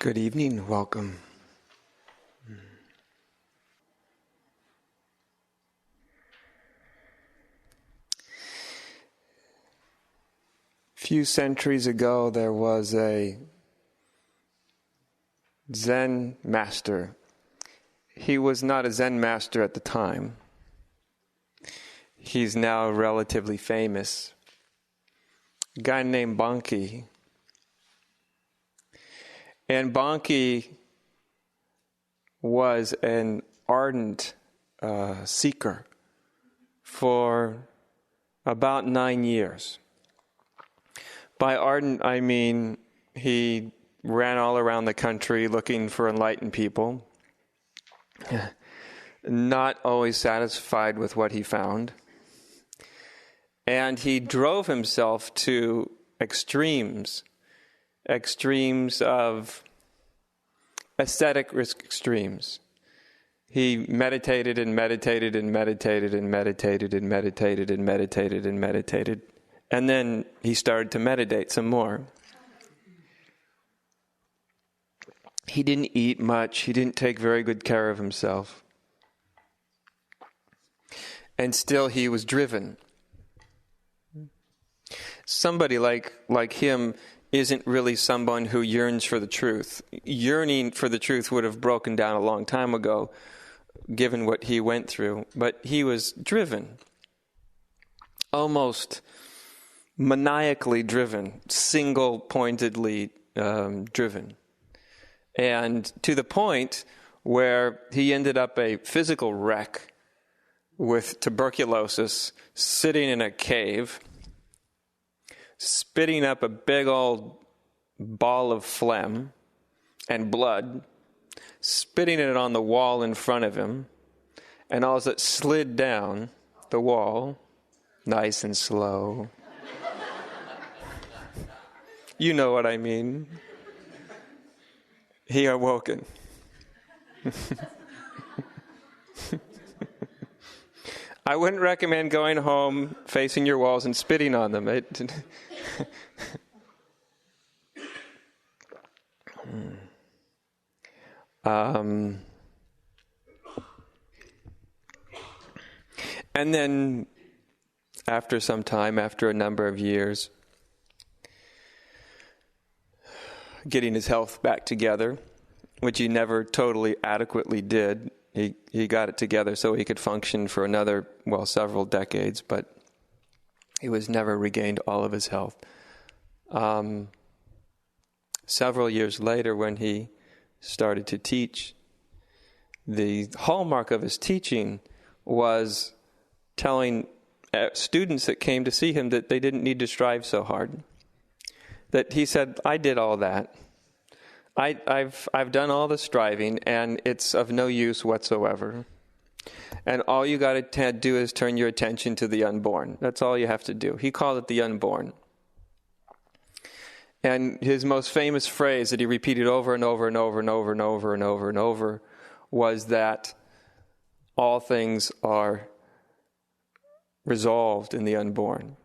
Good evening, welcome. A few centuries ago, there was a Zen master. He was not a Zen master at the time. He's now relatively famous. A guy named Bankei. And Bankei was an ardent seeker for about 9 years. By ardent, I mean he ran all around the country looking for enlightened people, not always satisfied with what he found. And he drove himself to extremes of aesthetic extremes. He meditated and meditated and meditated and meditated and meditated and meditated and meditated. And then he started to meditate some more. He didn't eat much. He didn't take very good care of himself. And still he was driven. Somebody like him isn't really someone who yearns for the truth. Yearning for the truth would have broken down a long time ago, given what he went through. But he was driven, almost maniacally driven, single-pointedly driven. And to the point where he ended up a physical wreck with tuberculosis, sitting in a cave, spitting up a big old ball of phlegm and blood, spitting it on the wall in front of him, and as it slid down the wall, nice and slow. You know what I mean. He awoken. I wouldn't recommend going home, facing your walls, and spitting on them. And then, after some time, after a number of years, getting his health back together, which he never totally adequately did. He got it together so he could function for another, several decades, but he was never regained all of his health. Several years later, when he started to teach, the hallmark of his teaching was telling students that came to see him that they didn't need to strive so hard. That he said, I did all that. I've done all the striving, and it's of no use whatsoever. And all you got to do is turn your attention to the unborn. That's all you have to do. He called it the unborn. And his most famous phrase that he repeated over and over and over and over and over and over and over was that all things are resolved in the unborn.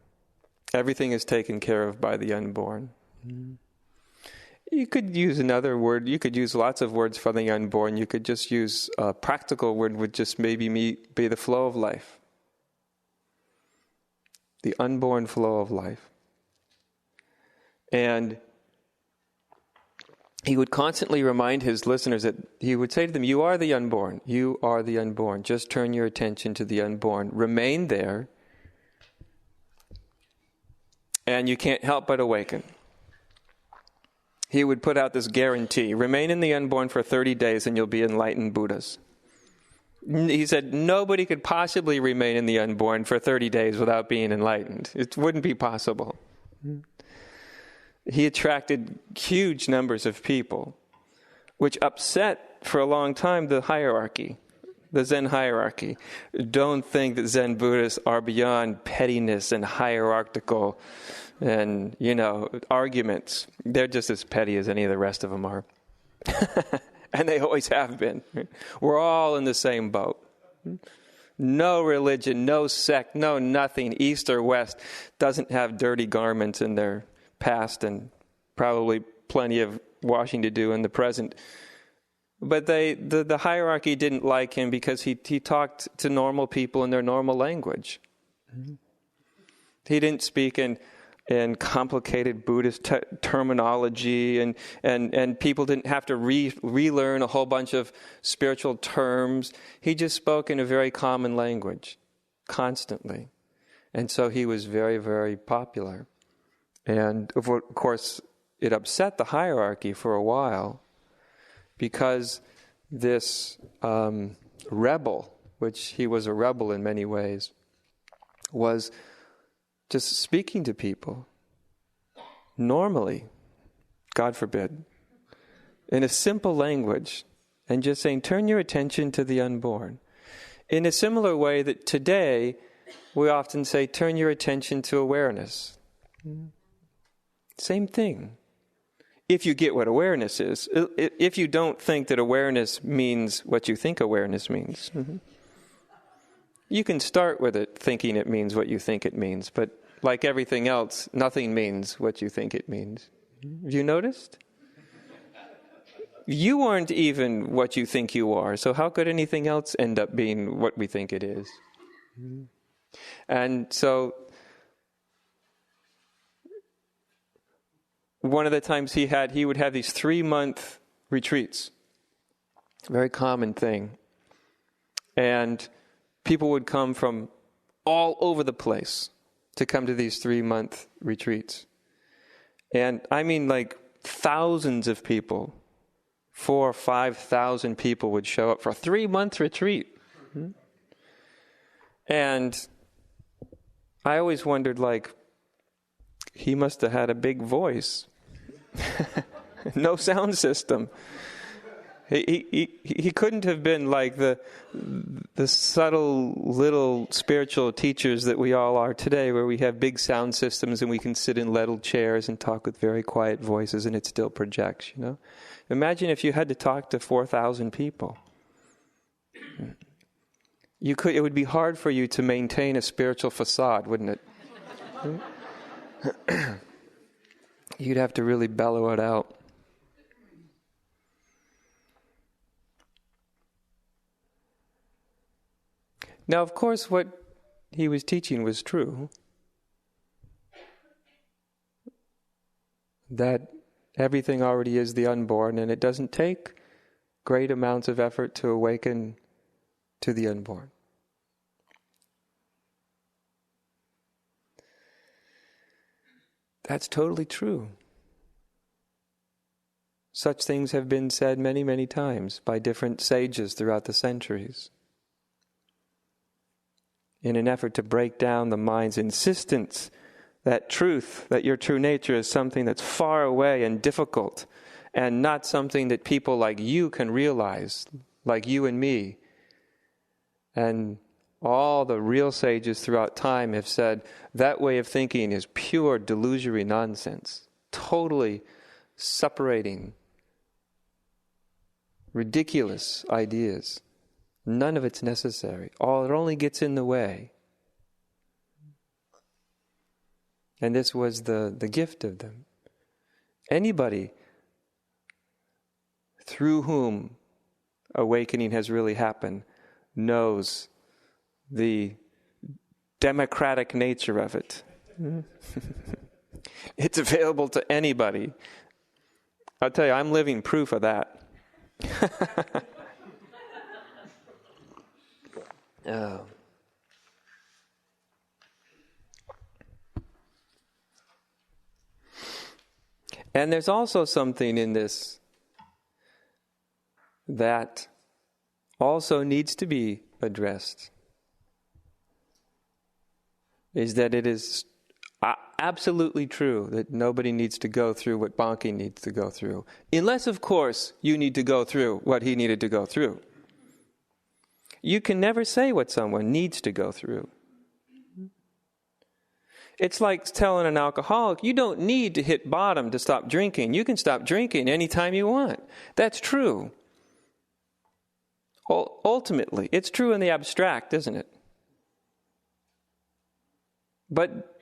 Everything is taken care of by the unborn. You could use another word. You could use lots of words for the unborn. You could just use a practical word would just maybe be the flow of life. The unborn flow of life. And he would constantly remind his listeners that he would say to them, you are the unborn. You are the unborn. Just turn your attention to the unborn. Remain there. And you can't help but awaken. He would put out this guarantee, remain in the unborn for 30 days and you'll be enlightened Buddhas. He said nobody could possibly remain in the unborn for 30 days without being enlightened. It wouldn't be possible. He attracted huge numbers of people, which upset for a long time the hierarchy, the Zen hierarchy. Don't think that Zen Buddhists are beyond pettiness and hierarchical and, arguments. They're just as petty as any of the rest of them are. And they always have been. We're all in the same boat. No religion, no sect, no nothing, east or west, doesn't have dirty garments in their past and probably plenty of washing to do in the present. But the hierarchy didn't like him because he talked to normal people in their normal language. He didn't speak in complicated Buddhist terminology, and people didn't have to relearn a whole bunch of spiritual terms. He just spoke in a very common language, constantly. And so he was very, very popular. And of course, it upset the hierarchy for a while, because this rebel, which he was a rebel in many ways, was just speaking to people normally, God forbid, in a simple language, and just saying, turn your attention to the unborn. In a similar way that today we often say, turn your attention to awareness. Same thing. If you get what awareness is. If you don't think that awareness means what you think awareness means. You can start with it thinking it means what you think it means, but like everything else, nothing means what you think it means. Have you noticed? You aren't even what you think you are, so how could anything else end up being what we think it is? And so, one of the times he would have these 3-month retreats. Very common thing. And people would come from all over the place to come to these 3-month retreats. And I mean, like, thousands of people, 4,000 or 5,000 people would show up for a 3-month retreat. And I always wondered, like, he must have had a big voice. No sound system. He couldn't have been like the subtle little spiritual teachers that we all are today, where we have big sound systems and we can sit in little chairs and talk with very quiet voices and it still projects, you know. Imagine if you had to talk to 4,000 people. It would be hard for you to maintain a spiritual facade, wouldn't it? You'd have to really bellow it out. Now, of course, what he was teaching was true. That everything already is the unborn, and it doesn't take great amounts of effort to awaken to the unborn. That's totally true. Such things have been said many, many times by different sages throughout the centuries, in an effort to break down the mind's insistence that truth, that your true nature is something that's far away and difficult, and not something that people like you can realize, like you and me. And all the real sages throughout time have said that way of thinking is pure delusory nonsense, totally separating, ridiculous ideas. None of it's necessary. It only gets in the way. And this was the gift of them. Anybody through whom awakening has really happened knows the democratic nature of it. It's available to anybody. I'll tell you, I'm living proof of that. Oh. And there's also something in this that also needs to be addressed, is that it is absolutely true that nobody needs to go through what Bankei needs to go through. Unless, of course, you need to go through what he needed to go through. You can never say what someone needs to go through. It's like telling an alcoholic, you don't need to hit bottom to stop drinking. You can stop drinking anytime you want. That's true. Ultimately, it's true in the abstract, isn't it? But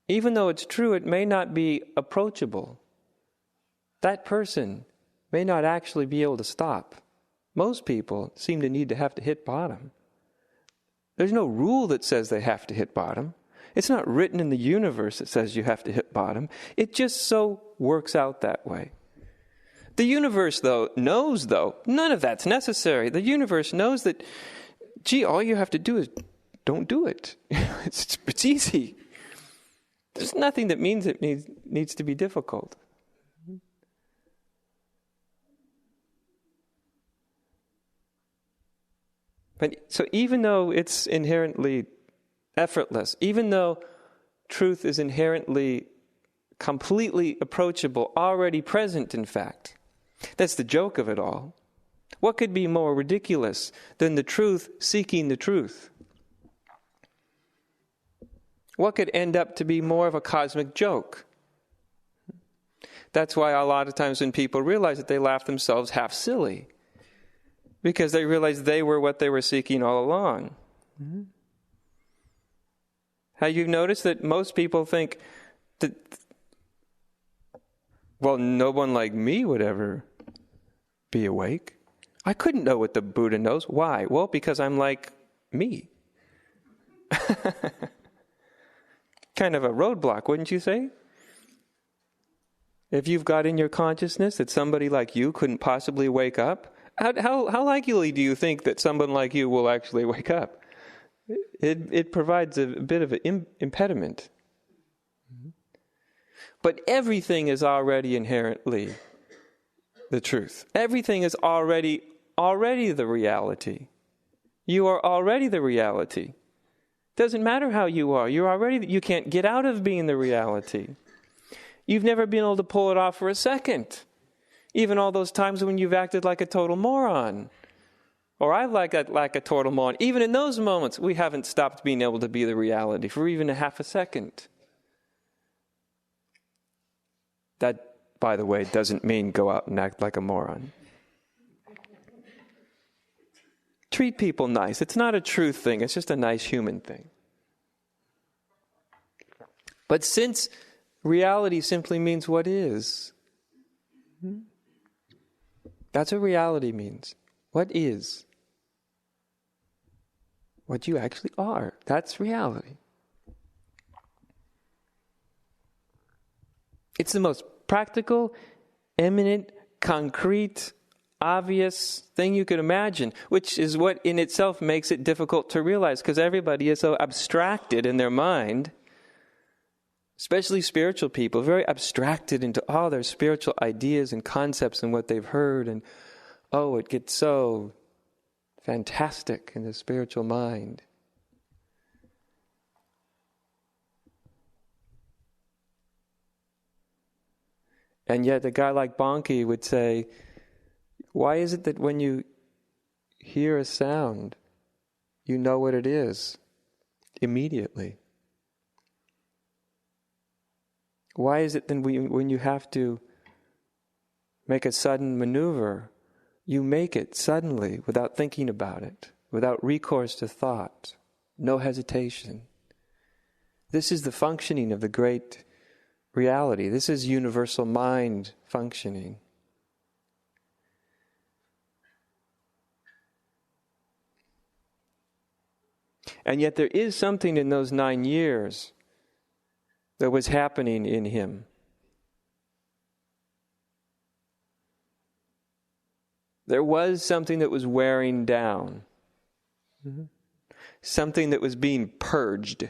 even though it's true, it may not be approachable that person may not actually be able to stop. Most people seem to need to have to hit bottom. There's no rule that says they have to hit bottom. It's not written in the universe that says you have to hit bottom. It just so works out that way. The universe, knows, none of that's necessary. The universe knows that, all you have to do is don't do it. It's easy. There's nothing that means it needs to be difficult. But so even though it's inherently effortless, even though truth is inherently completely approachable, already present in fact, that's the joke of it all. What could be more ridiculous than the truth seeking the truth? What could end up to be more of a cosmic joke? That's why a lot of times when people realize it, they laugh themselves half silly. Because they realize they were what they were seeking all along. Mm-hmm. Have you noticed that most people think that, well, no one like me would ever be awake. I couldn't know what the Buddha knows. Why? Well, because I'm like me. Kind of a roadblock, wouldn't you say? If you've got in your consciousness that somebody like you couldn't possibly wake up, how likely do you think that someone like you will actually wake up? It provides a bit of an impediment. But everything is already inherently the truth. Everything is already the reality. You are already the reality. Doesn't matter how you are. You can't get out of being the reality. You've never been able to pull it off for a second. Even all those times when you've acted like a total moron. Or I've acted like a total moron. Even in those moments, we haven't stopped being able to be the reality for even a half a second. That, by the way, doesn't mean go out and act like a moron. Treat people nice. It's not a truth thing. It's just a nice human thing. But since reality simply means what is, that's what reality means. What is? What you actually are. That's reality. It's the most practical, eminent, concrete, obvious thing you could imagine, which is what in itself makes it difficult to realize, because everybody is so abstracted in their mind, especially spiritual people, very abstracted into all their spiritual ideas and concepts and what they've heard, and it gets so fantastic in the spiritual mind. And yet a guy like Bankei would say, why is it that when you hear a sound, you know what it is immediately? Why is it then when you have to make a sudden maneuver, you make it suddenly without thinking about it, without recourse to thought, no hesitation? This is the functioning of the great reality. This is universal mind functioning. And yet there is something in those 9 years that was happening in him. There was something that was wearing down. Something that was being purged.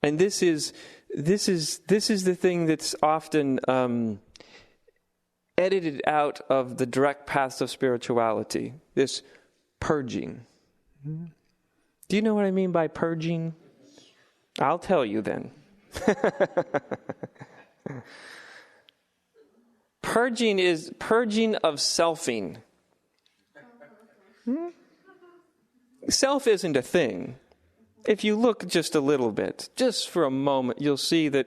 And this is the thing that's often edited out of the direct paths of spirituality. This purging. Do you know what I mean by purging? I'll tell you then. Purging is purging of selfing. Self isn't a thing. If you look just a little bit, just for a moment, you'll see that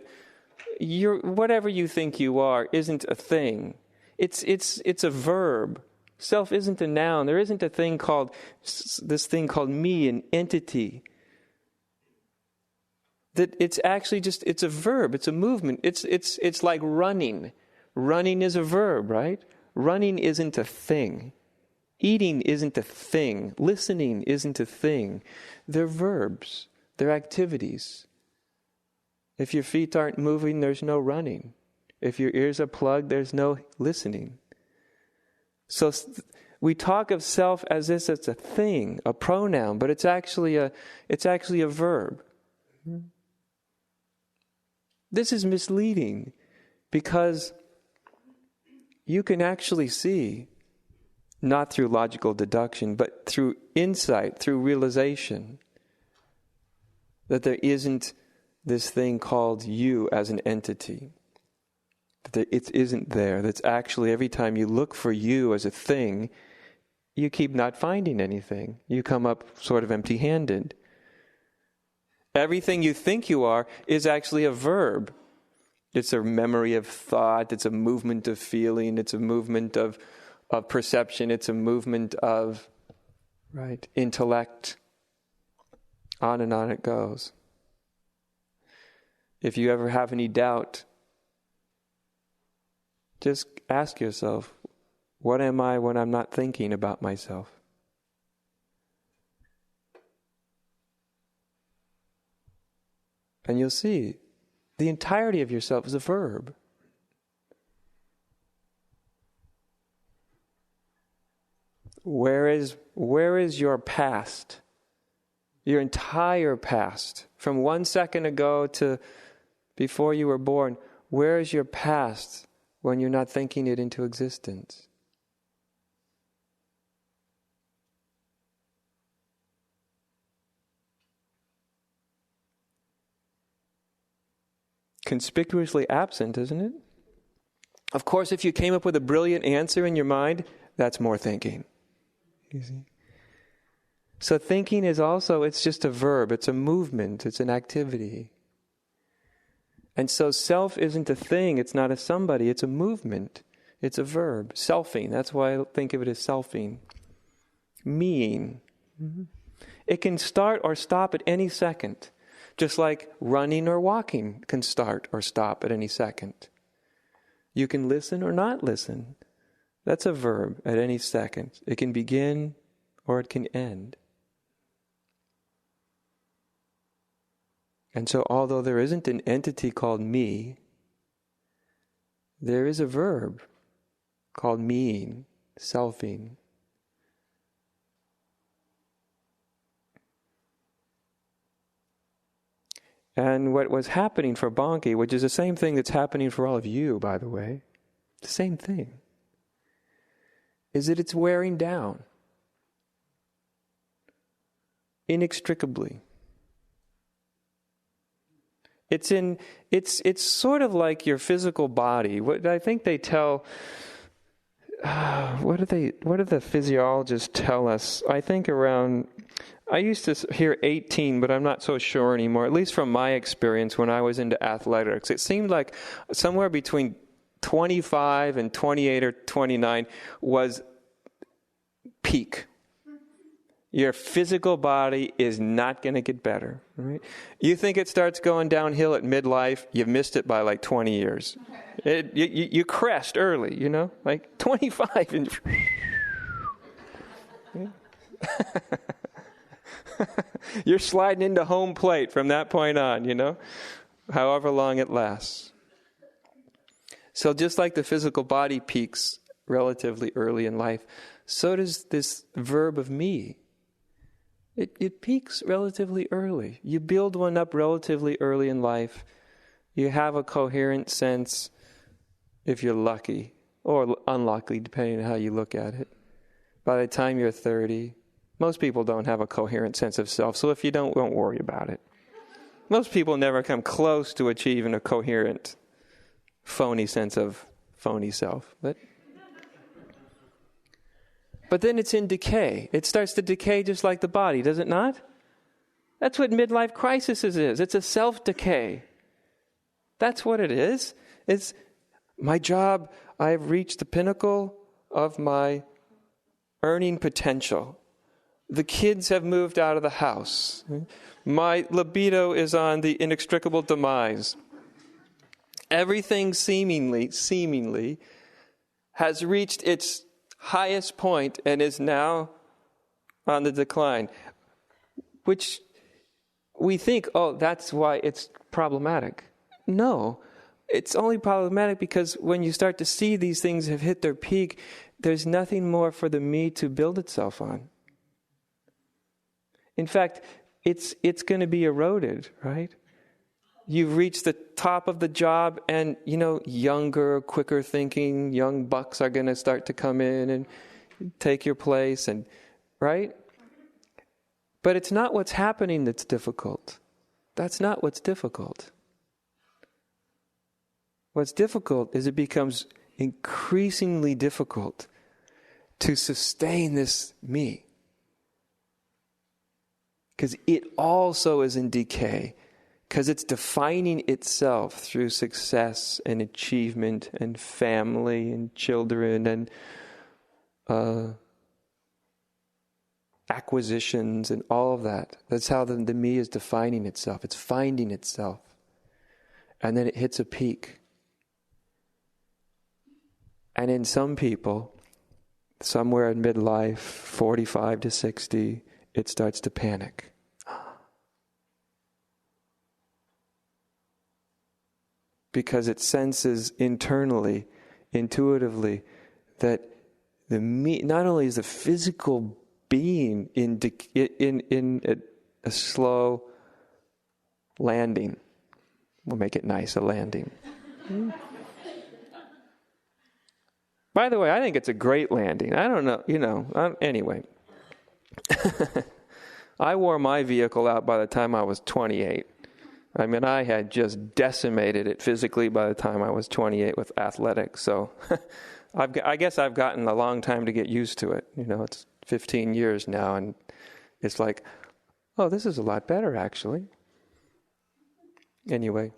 whatever you think you are isn't a thing. It's a verb. Self isn't a noun. There isn't this thing called me, an entity. That it's actually it's a verb. It's a movement. It's like running. Running is a verb, right? Running isn't a thing. Eating isn't a thing. Listening isn't a thing. They're verbs. They're activities. If your feet aren't moving, there's no running. If your ears are plugged, there's no listening. So we talk of self as if it's a thing, a pronoun, but it's actually a verb. This is misleading because you can actually see, not through logical deduction, but through insight, through realization, that there isn't this thing called you as an entity. That it isn't there. That's actually, every time you look for you as a thing, you keep not finding anything. You come up sort of empty-handed. Everything you think you are is actually a verb. It's a memory of thought, it's a movement of feeling, it's a movement of perception, it's a movement of intellect. On and on it goes. If you ever have any doubt, just ask yourself, what am I when I'm not thinking about myself? And you'll see, the entirety of yourself is a verb. Where is your past? Your entire past, from 1 second ago to before you were born, where is your past when you're not thinking it into existence? Conspicuously absent, isn't it? Of course, if you came up with a brilliant answer in your mind, that's more thinking. You see? So thinking is also, it's just a verb, it's a movement, it's an activity. And so self isn't a thing, it's not a somebody, it's a movement, it's a verb. Selfing, that's why I think of it as selfing. Meing. It can start or stop at any second. Just like running or walking can start or stop at any second. You can listen or not listen. That's a verb at any second. It can begin or it can end. And so although there isn't an entity called me, there is a verb called meing, selfing. And what was happening for Bankei, which is the same thing that's happening for all of you, by the way, the same thing, is that it's wearing down inextricably. It's sort of like your physical body. What I think they tell. What do the physiologists tell us? I think around. I used to hear 18, but I'm not so sure anymore. At least from my experience when I was into athletics, it seemed like somewhere between 25 and 28 or 29 was peak. Your physical body is not going to get better. Right? You think it starts going downhill at midlife, you've missed it by like 20 years. You crest early, like 25. And you're sliding into home plate from that point on, however long it lasts. So just like the physical body peaks relatively early in life, so does this verb of me. It peaks relatively early. You build one up relatively early in life. You have a coherent sense, if you're lucky, or unlucky, depending on how you look at it. By the time you're 30, most people don't have a coherent sense of self, so if you don't worry about it. Most people never come close to achieving a coherent, phony sense of phony self. But then it's in decay. It starts to decay just like the body, does it not? That's what midlife crisis is. It's a self-decay. That's what it is. It's my job. I've reached the pinnacle of my earning potential. The kids have moved out of the house. My libido is on the inextricable demise. Everything seemingly has reached its highest point and is now on the decline, which we think, oh, that's why it's problematic. No, it's only problematic because when you start to see these things have hit their peak, there's nothing more for the me to build itself on. In fact, it's going to be eroded, right? You've reached the top of the job and, younger, quicker thinking, young bucks are going to start to come in and take your place, and right? But it's not what's happening that's difficult. That's not what's difficult. What's difficult is it becomes increasingly difficult to sustain this me. Because it also is in decay. Because it's defining itself through success and achievement and family and children and acquisitions and all of that. That's how the me is defining itself. It's finding itself. And then it hits a peak. And in some people, somewhere in midlife, 45 to 60, it starts to panic. Because it senses internally, intuitively, that the me, not only is the physical being in a slow landing, we'll make it nice, a landing. By the way, I think it's a great landing. I don't know, anyway. I wore my vehicle out by the time I was 28. I mean, I had just decimated it physically by the time I was 28 with athletics. So I guess I've gotten a long time to get used to it. It's 15 years now, and it's like, oh, this is a lot better, actually. Anyway.